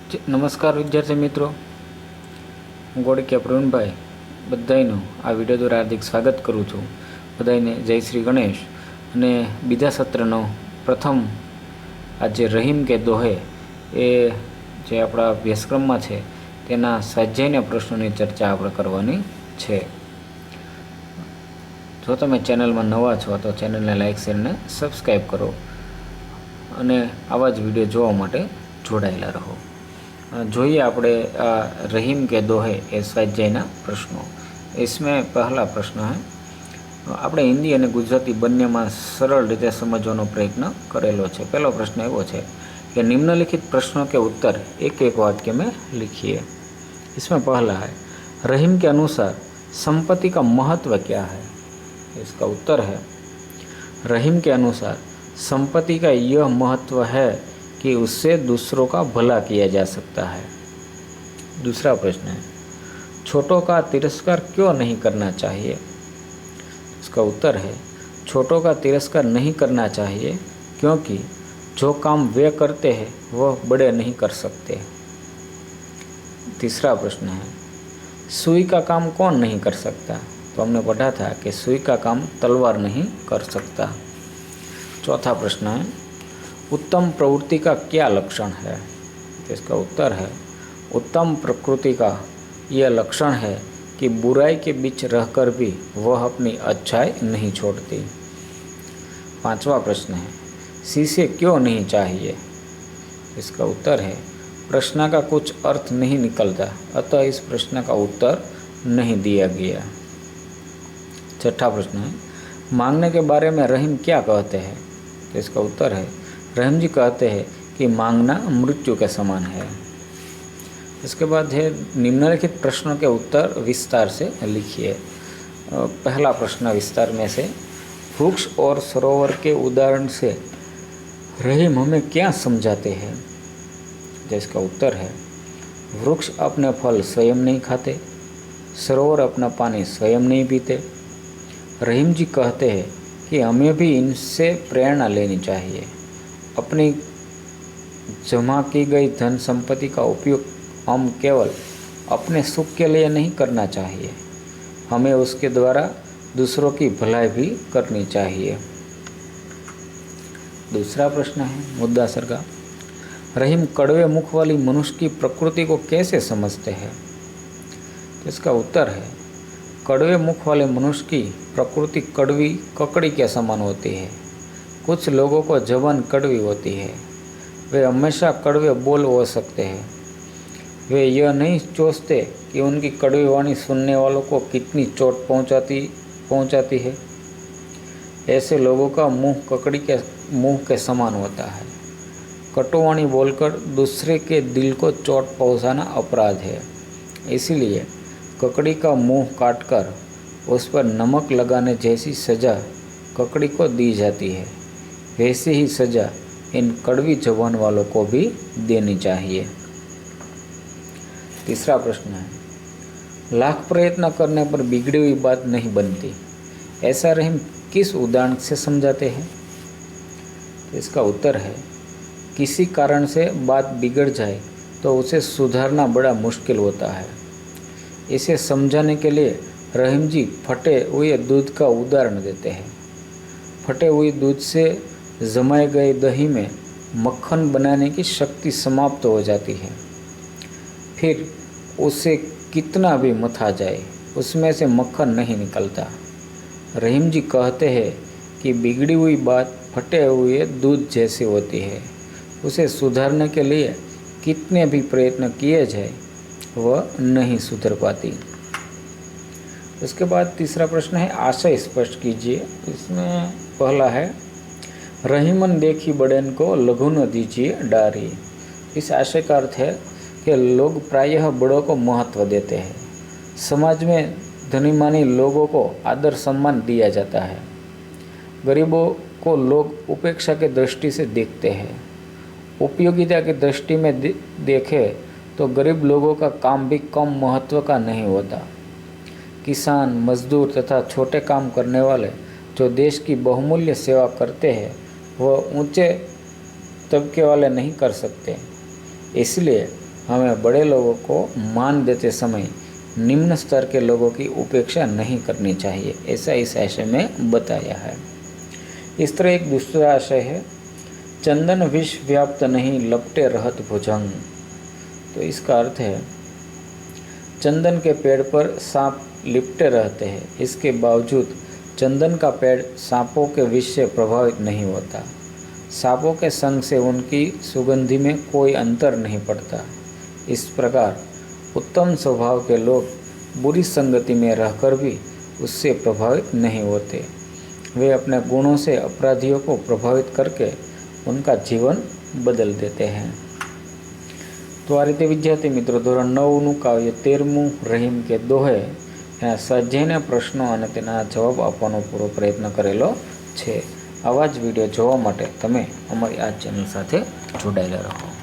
નમસ્કાર વિદ્યાર્થી મિત્રો, હું ગોળકિયા પ્રવીણભાઈ બધાયનું આ વિડીયો દ્વારા હાર્દિક સ્વાગત કરું છું. બધાયને જય શ્રી ગણેશ. અને બીજા સત્રનો પ્રથમ આ જે રહીમ કે દોહે એ જે આપણા અભ્યાસક્રમમાં છે તેના સ્વાધ્યાયના પ્રશ્નોની ચર્ચા આપણે કરવાની છે. જો તમે ચેનલમાં નવા છો તો ચેનલને લાઇક શેર અને સબસ્ક્રાઈબ કરો અને આવા જ વિડીયો જોવા માટે જોડાયેલા રહો. જોઈએ આપણે रहीम के दोहे ए स्वाध्यायना प्रश्नों. इसमें पहला प्रश्न है, આપણે हिंदी और गुजराती बंने में सरल रीते समझવાનો प्रयत्न करेलो है. पहला प्रश्न एवो है कि निम्नलिखित प्रश्नों के उत्तर एक एक वाक्य में लिखिए. इसमें पहला है, रहीम के अनुसार संपत्ति का महत्व क्या है? इसका उत्तर है, रहीम के अनुसार संपत्ति का यह महत्व है कि उससे दूसरों का भला किया जा सकता है. दूसरा प्रश्न है, छोटों का तिरस्कार क्यों नहीं करना चाहिए? इसका उत्तर है, छोटों का तिरस्कार नहीं करना चाहिए क्योंकि जो काम वे करते हैं वह बड़े नहीं कर सकते. तीसरा प्रश्न है, सुई का काम कौन नहीं कर सकता? तो हमने पढ़ा था कि सुई का काम तलवार नहीं कर सकता. चौथा प्रश्न है, उत्तम प्रवृत्ति का क्या लक्षण है? तो इसका उत्तर है, उत्तम प्रकृति का यह लक्षण है कि बुराई के बीच रहकर भी वह अपनी अच्छाई नहीं छोड़ती. पांचवा प्रश्न है, शीशे क्यों नहीं चाहिए? इसका उत्तर है, प्रश्न का कुछ अर्थ नहीं निकलता अतः इस प्रश्न का उत्तर नहीं दिया गया. छठा प्रश्न है, मांगने के बारे में रहीम क्या कहते हैं? तो इसका उत्तर है, रहीम जी कहते हैं कि मांगना मृत्यु के समान है. इसके बाद है, निम्नलिखित प्रश्नों के उत्तर विस्तार से लिखिए. पहला प्रश्न विस्तार में से, वृक्ष और सरोवर के उदाहरण से रहीम हमें क्या समझाते हैं? जिसका उत्तर है, वृक्ष अपने फल स्वयं नहीं खाते, सरोवर अपना पानी स्वयं नहीं पीते. रहीम जी कहते हैं कि हमें भी इनसे प्रेरणा लेनी चाहिए. अपनी जमा की गई धन संपत्ति का उपयोग हम केवल अपने सुख के लिए नहीं करना चाहिए, हमें उसके द्वारा दूसरों की भलाई भी करनी चाहिए. दूसरा प्रश्न है मुद्दासर का, रहीम कड़वे मुख वाली मनुष्य की प्रकृति को कैसे समझते हैं? तो इसका उत्तर है, कड़वे मुख वाले मनुष्य की प्रकृति कड़वी ककड़ी के समान होती है. कुछ लोगों को जबान कड़वी होती है, वे हमेशा कड़वे बोल हो सकते हैं. वे यह नहीं सोचते कि उनकी कड़वी वाणी सुनने वालों को कितनी चोट पहुंचाती है. ऐसे लोगों का मुंह के समान होता है. कटुवाणी बोलकर दूसरे के दिल को चोट पहुंचाना अपराध है. इसीलिए ककड़ी का मुंह काटकर उस पर नमक लगाने जैसी सज़ा ककड़ी को दी जाती है, वैसी ही सज़ा इन कड़वी जबान वालों को भी देनी चाहिए. तीसरा प्रश्न है, लाख प्रयत्न करने पर बिगड़ी हुई बात नहीं बनती, ऐसा रहीम किस उदाहरण से समझाते हैं? इसका उत्तर है, किसी कारण से बात बिगड़ जाए तो उसे सुधारना बड़ा मुश्किल होता है. इसे समझाने के लिए रहीम जी फटे हुए दूध का उदाहरण देते हैं. फटे हुए दूध से जमाए गए दही में मक्खन बनाने की शक्ति समाप्त हो जाती है. फिर उसे कितना भी मथा जाए उसमें से मक्खन नहीं निकलता. रहीम जी कहते हैं कि बिगड़ी हुई बात फटे हुए दूध जैसी होती है, उसे सुधारने के लिए कितने भी प्रयत्न किए जाए वह नहीं सुधर पाती. उसके बाद तीसरा प्रश्न है, आशय स्पष्ट कीजिए. इसमें पहला है, रहीमन देखी बड़ेन को लघु न दीजिए डारी. इस आशय का अर्थ है कि लोग प्रायः बड़ों को महत्व देते हैं. समाज में धनीमानी लोगों को आदर सम्मान दिया जाता है. गरीबों को लोग उपेक्षा की दृष्टि से देखते हैं. उपयोगिता की दृष्टि में देखें तो गरीब लोगों का काम भी कम महत्व का नहीं होता. किसान, मजदूर तथा छोटे काम करने वाले जो देश की बहुमूल्य सेवा करते हैं वह ऊंचे तबके वाले नहीं कर सकते. इसलिए हमें बड़े लोगों को मान देते समय निम्न स्तर के लोगों की उपेक्षा नहीं करनी चाहिए, ऐसा इस आशय में बताया है। इस तरह एक दूसरा आशय है, चंदन विष व्याप्त नहीं लपटे रहत भुजंग। तो इसका अर्थ है, चंदन के पेड़ पर सांप लिपटे रहते हैं, इसके बावजूद चंदन का पेड़ सांपों के विष से प्रभावित नहीं होता। सांपों के संग से उनकी सुगंधि में कोई अंतर नहीं पड़ता। इस प्रकार उत्तम स्वभाव के लोग बुरी संगति में रहकर भी उससे प्रभावित नहीं होते। वे अपने गुणों से अपराधियों को प्रभावित करके उनका जीवन बदल देते हैं। तो आ रीते विद्यार्थी मित्रों, ધોરણ 9નું કાવ્ય 13મું રહીમ કે દોહે એના સ્વાધ્યાયના પ્રશ્નો અને તેના જવાબ આપવાનો પૂરો પ્રયત્ન કરેલો છે। આવા જ વિડીયો જોવા માટે તમે અમારી આ ચેનલ સાથે જોડાયેલા રહો।